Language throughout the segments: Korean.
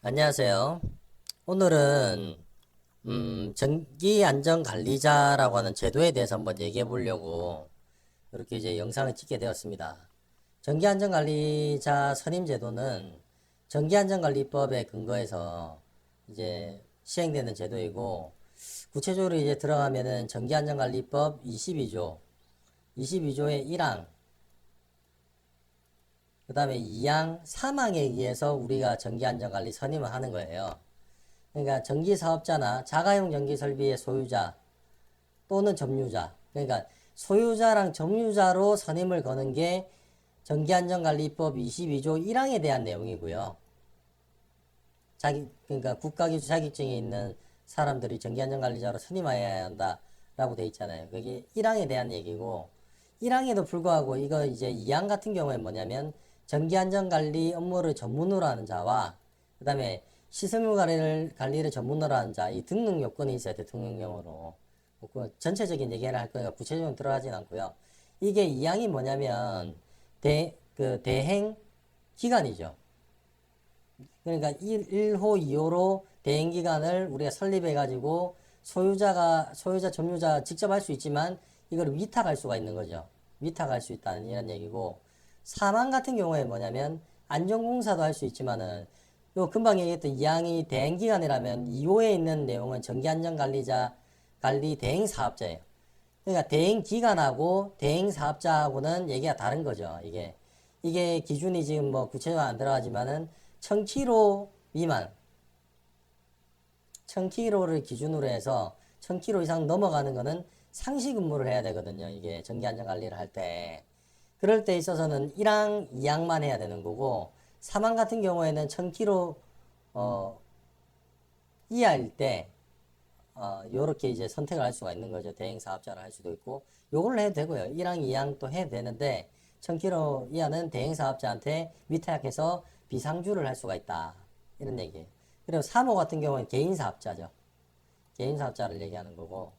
안녕하세요. 오늘은 전기안전관리자라고 하는 제도에 대해서 한번 얘기해 보려고 이렇게 이제 영상을 찍게 되었습니다. 전기안전관리자 선임제도는 전기안전관리법에 근거해서 이제 시행되는 제도이고, 구체적으로 이제 들어가면은 전기안전관리법 22조의 1항, 그 다음에 2항, 3항에 의해서 우리가 전기안전관리 선임을 하는 거예요. 그러니까 전기사업자나 자가용 전기설비의 소유자 또는 점유자, 그러니까 소유자랑 점유자로 선임을 거는 게 전기안전관리법 22조 1항에 대한 내용이고요. 그러니까 국가기술 자격증이 있는 사람들이 전기안전관리자로 선임해야 한다라고 돼 있잖아요. 그게 1항에 대한 얘기고, 1항에도 불구하고 이거 이제 2항 같은 경우에 뭐냐면 전기안전관리 업무를 전문으로 하는 자와 그 다음에 시설물 관리를 전문으로 하는 자, 이 등록 요건이 있어야 돼. 등록용어로. 그 전체적인 얘기를 할 거니까 구체적으로 들어가진 않고요. 이게 2항이 뭐냐면 대행 기간이죠. 그러니까 1호, 2호로 대행 기간을 우리가 설립해 가지고 소유자, 점유자 직접 할 수 있지만 이걸 위탁할 수가 있는 거죠. 위탁할 수 있다는 이런 얘기고, 사망 같은 경우에 뭐냐면 안전공사도 할 수 있지만은 요 금방 얘기했던 2항이 대행기간이라면 2호에 있는 내용은 전기안전관리자 관리 대행사업자예요. 그러니까 대행기간하고 대행사업자하고는 얘기가 다른 거죠. 이게 기준이 지금 뭐 구체적으로 안 들어가지만은 1000km 미만, 1000km를 기준으로 해서 1000km 이상 넘어가는 거는 상시 근무를 해야 되거든요. 이게 전기안전관리를 할 때. 그럴 때 있어서는 1항, 2항만 해야 되는 거고, 3항 같은 경우에는 1000km 이하일 때 요렇게 이제 선택을 할 수가 있는 거죠. 대행 사업자를 할 수도 있고, 요걸로 해도 되고요. 1항, 2항 또 해도 되는데 1000km 이하는 대행 사업자한테 위탁해서 비상주를 할 수가 있다. 이런 얘기예요. 그리고 3호 같은 경우는 개인 사업자죠. 개인 사업자를 얘기하는 거고,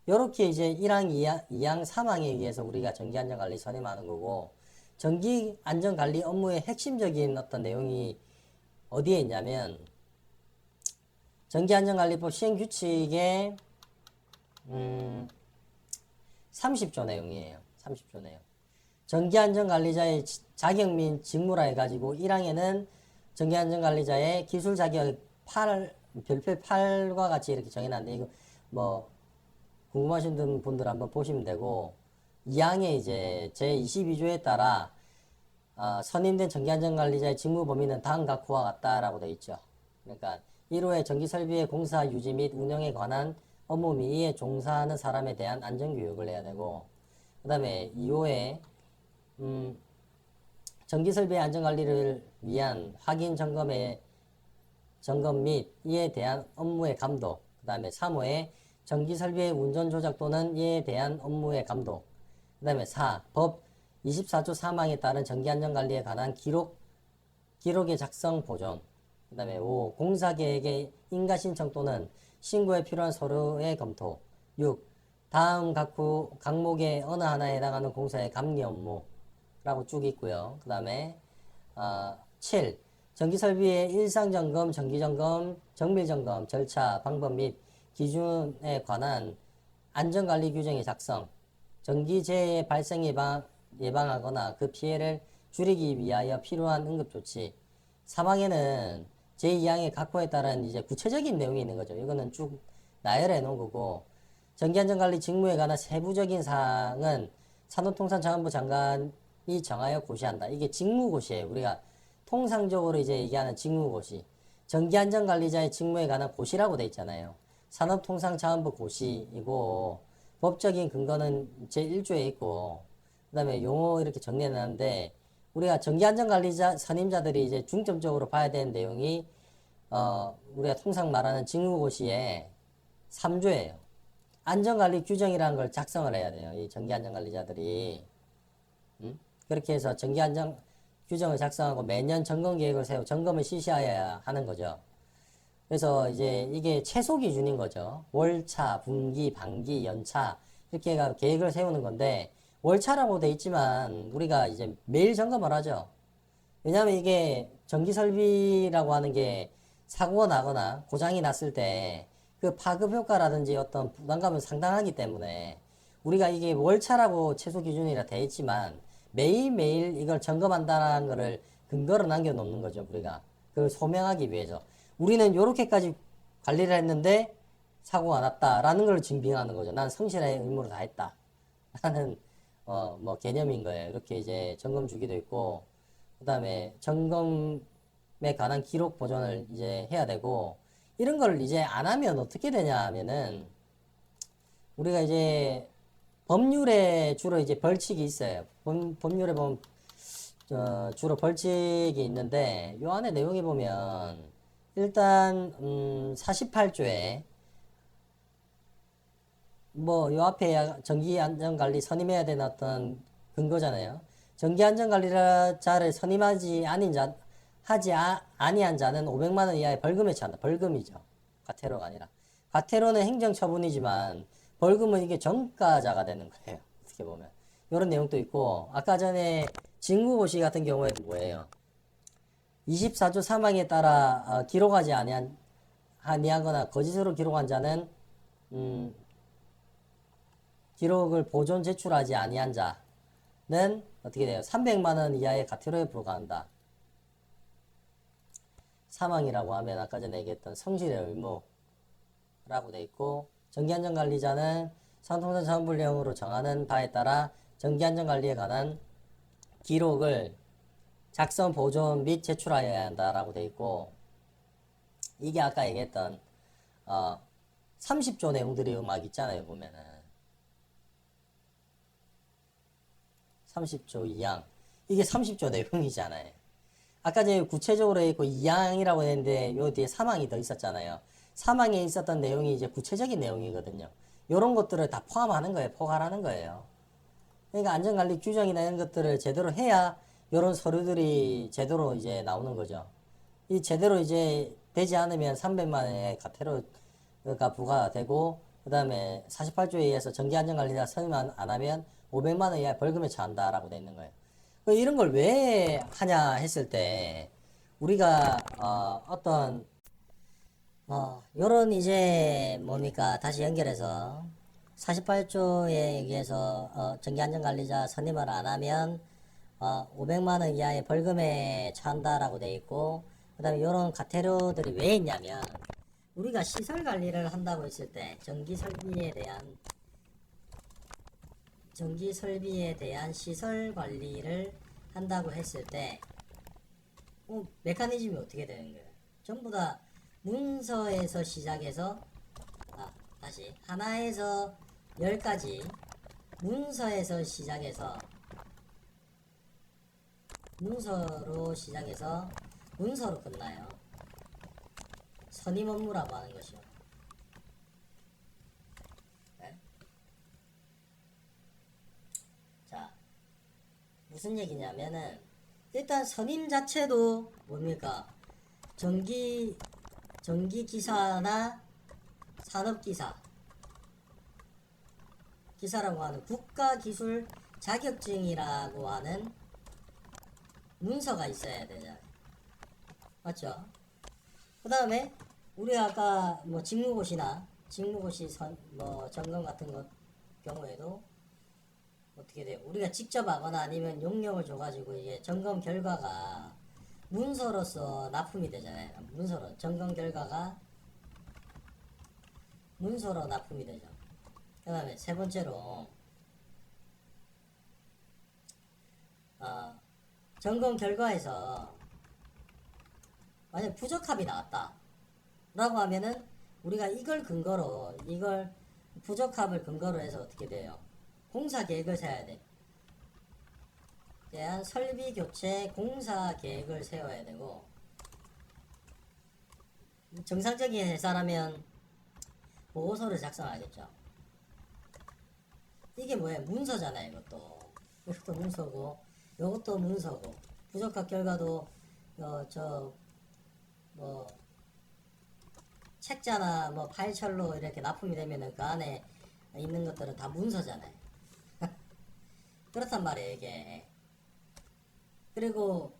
요렇게 이제 1항, 2항, 3항에 의해서 우리가 전기안전관리 선임하는 거고, 전기안전관리 업무의 핵심적인 어떤 내용이 어디에 있냐면, 전기안전관리법 시행규칙의 30조 내용이에요. 30조 내용. 전기안전관리자의 자격 및 직무라 해가지고 1항에는 전기안전관리자의 기술 자격 별표 8과 같이 이렇게 정해놨는데, 이거 뭐 궁금하신 분들 한번 보시면 되고, 2항에 이제 제22조에 따라 선임된 전기안전관리자의 직무 범위는 다음 각호와 같다라고 되어 있죠. 그러니까 1호의 전기설비의 공사 유지 및 운영에 관한 업무 및 이에 종사하는 사람에 대한 안전교육을 해야 되고, 그 다음에 2호에 전기설비의 안전관리를 위한 확인 점검 및 이에 대한 업무의 감독, 그 다음에 3호에 전기설비의 운전 조작 또는 이에 대한 업무의 감독, 그 다음에 4. 법 24조 3항에 따른 전기안전관리에 관한 기록의 작성 보존, 그 다음에 5. 공사계획의 인가신청 또는 신고에 필요한 서류의 검토. 6. 다음 각목의 어느 하나에 해당하는 공사의 감리 업무라고 쭉 있고요. 그 다음에 7. 전기설비의 일상점검, 정기점검, 정밀점검, 절차, 방법 및 기준에 관한 안전관리 규정의 작성, 전기재해 발생 예방하거나 그 피해를 줄이기 위하여 필요한 응급조치. 3항에는 제2항의 각호에 따른 이제 구체적인 내용이 있는 거죠. 이거는 쭉 나열해 놓은 거고, 전기안전관리 직무에 관한 세부적인 사항은 산업통상자원부 장관이 정하여 고시한다. 이게 직무고시예요. 우리가 통상적으로 이제 얘기하는 직무고시. 전기안전관리자의 직무에 관한 고시라고 돼 있잖아요. 산업통상자원부 고시이고, 법적인 근거는 제1조에 있고, 그 다음에 용어 이렇게 정리해놨는데, 우리가 전기안전관리자 선임자들이 이제 중점적으로 봐야 되는 내용이 우리가 통상 말하는 직무고시에 3조예요. 안전관리 규정이라는 걸 작성을 해야 돼요. 이 전기안전관리자들이. 그렇게 해서 전기안전 규정을 작성하고 매년 점검 계획을 세우고 점검을 실시해야 하는 거죠. 그래서 이제 이게 최소 기준인 거죠. 월차, 분기, 반기, 연차 이렇게 해가 계획을 세우는 건데, 월차라고 돼 있지만 우리가 이제 매일 점검을 하죠. 왜냐하면 이게 전기 설비라고 하는 게 사고가 나거나 고장이 났을 때 그 파급 효과라든지 어떤 부담감은 상당하기 때문에 우리가 이게 월차라고 최소 기준이라 돼 있지만 매일매일 이걸 점검한다는 거를 근거로 남겨놓는 거죠. 우리가 그걸 소명하기 위해서 우리는 이렇게까지 관리를 했는데 사고가 났다라는 걸 증빙하는 거죠. 난 성실하게 의무를 다했다 라는 뭐 개념인 거예요. 이렇게 이제 점검 주기도 있고, 그 다음에 점검에 관한 기록 보존을 이제 해야 되고, 이런 걸 이제 안 하면 어떻게 되냐 하면은, 우리가 이제 법률에 주로 이제 벌칙이 있어요. 법률에 보면, 주로 벌칙이 있는데, 요 안에 내용에 보면, 일단, 48조에, 뭐, 요 앞에 전기안전관리 선임해야 되는 어떤 근거잖아요. 전기안전관리자를 선임하지 아니한 자는 500만 원 이하의 벌금에 처한다. 벌금이죠. 과태료가 아니라. 과태료는 행정처분이지만 벌금은 이게 전과자가 되는 거예요. 어떻게 보면. 이런 내용도 있고, 아까 전에 직무고시 같은 경우에도 뭐예요? 24조 사망에 따라 기록하지 아니하거나 거짓으로 기록한 자는 기록을 보존 제출하지 아니한 자는 어떻게 돼요? 300만 원 이하의 과태료에 불과한다. 사망이라고 하면 아까 전에 얘기했던 성실의 의무라고 돼 있고, 전기안전관리자는 상통선 자원분리형으로 정하는 바에 따라 전기안전관리에 관한 기록을 작성, 보존 및 제출하여야 한다라고 돼 있고, 이게 아까 얘기했던 30조 내용들이 막 있잖아요. 보면은 30조 2항, 이게 30조 내용이잖아요. 아까 전에 구체적으로 했고 2항이라고 했는데 요 뒤에 사망이 더 있었잖아요. 사망에 있었던 내용이 이제 구체적인 내용이거든요. 요런 것들을 다 포함하는 거예요. 포괄하는 거예요. 그러니까 안전관리 규정이나 이런 것들을 제대로 해야 요런 서류들이 제대로 이제 나오는 거죠. 이 제대로 이제 되지 않으면 300만 원의 과태료가 부과되고, 그 다음에 48조에 의해서 전기안전관리자 선임 안 하면 500만 원 이하의 벌금에 처한다라고 되어 있는 거예요. 이런 걸 왜 하냐 했을 때, 우리가 어떤 요런 이제 뭡니까 다시 연결해서 48조에 의해서 전기안전관리자 선임을 안 하면 500만 원 이하의 벌금에 처한다라고 돼 있고, 그 다음에 요런 과태료들이 왜 있냐면, 우리가 시설 관리를 한다고 했을 때 전기 설비에 대한 시설 관리를 한다고 했을 때 메커니즘이 어떻게 되는 거예요? 전부 다 문서에서 시작해서 다시 하나에서 10까지 문서로 시작해서 문서로 끝나요. 선임 업무라고 하는 것이요. 네? 자, 무슨 얘기냐면은, 일단 선임 자체도 뭡니까? 전기기사나 기사라고 하는 국가기술 자격증이라고 하는 문서가 있어야 되잖아요. 맞죠? 그 다음에 우리가 아까 뭐 직무고시 점검 같은 경우에도 어떻게 돼요? 우리가 직접 하거나 아니면 용역을 줘가지고 이게 점검 결과가 문서로서 납품이 되잖아요. 점검 결과가 문서로 납품이 되죠. 그 다음에 세 번째로 점검 결과에서 만약 부적합이 나왔다 라고 하면은 우리가 이걸 부적합을 근거로 해서 어떻게 돼요? 공사 계획을 세워야 돼. 대한 설비 교체 공사 계획을 세워야 되고, 정상적인 회사라면 보고서를 작성하겠죠. 이게 뭐예요? 문서잖아요. 이것도 문서고, 이것도 문서고, 부적합 결과도 책자나 파일철로 이렇게 납품이 되면은 그 안에 있는 것들은 다 문서잖아요. 그렇단 말이에요, 이게. 그리고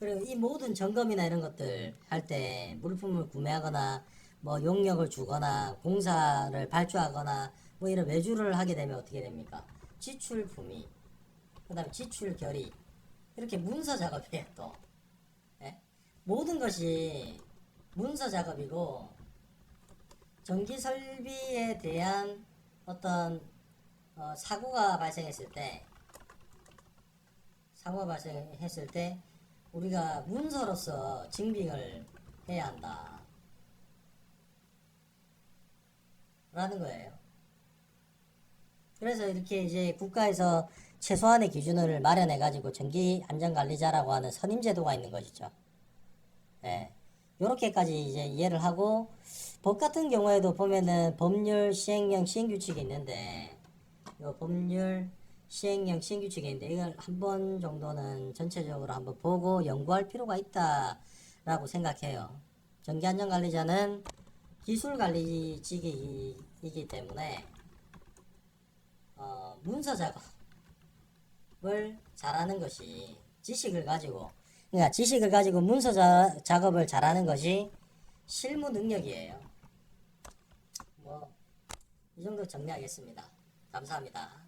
그리고 이 모든 점검이나 이런 것들 할 때 물품을 구매하거나 뭐 용역을 주거나 공사를 발주하거나 뭐 이런 외주를 하게 되면 어떻게 됩니까? 지출 품위, 그 다음에 지출 결의, 이렇게 문서 작업이에요 또. 예? 모든 것이 문서 작업이고, 전기 설비에 대한 어떤 사고가 발생했을 때 우리가 문서로서 증빙을 해야 한다 라는 거예요. 그래서 이렇게 이제 국가에서 최소한의 기준을 마련해 가지고 전기안전관리자라고 하는 선임제도가 있는 것이죠. 예. 요렇게까지 이제 이해를 하고, 법 같은 경우에도 보면은 법률 시행령 시행규칙이 있는데, 요 법률 시행령 시행규칙이 있는데 이걸 한 번 정도는 전체적으로 한번 보고 연구할 필요가 있다라고 생각해요. 전기안전관리자는 기술관리직이기 때문에 문서 작업을 잘하는 것이, 그러니까 지식을 가지고 문서 작업을 잘하는 것이 실무 능력이에요. 뭐 이 정도 정리하겠습니다. 감사합니다.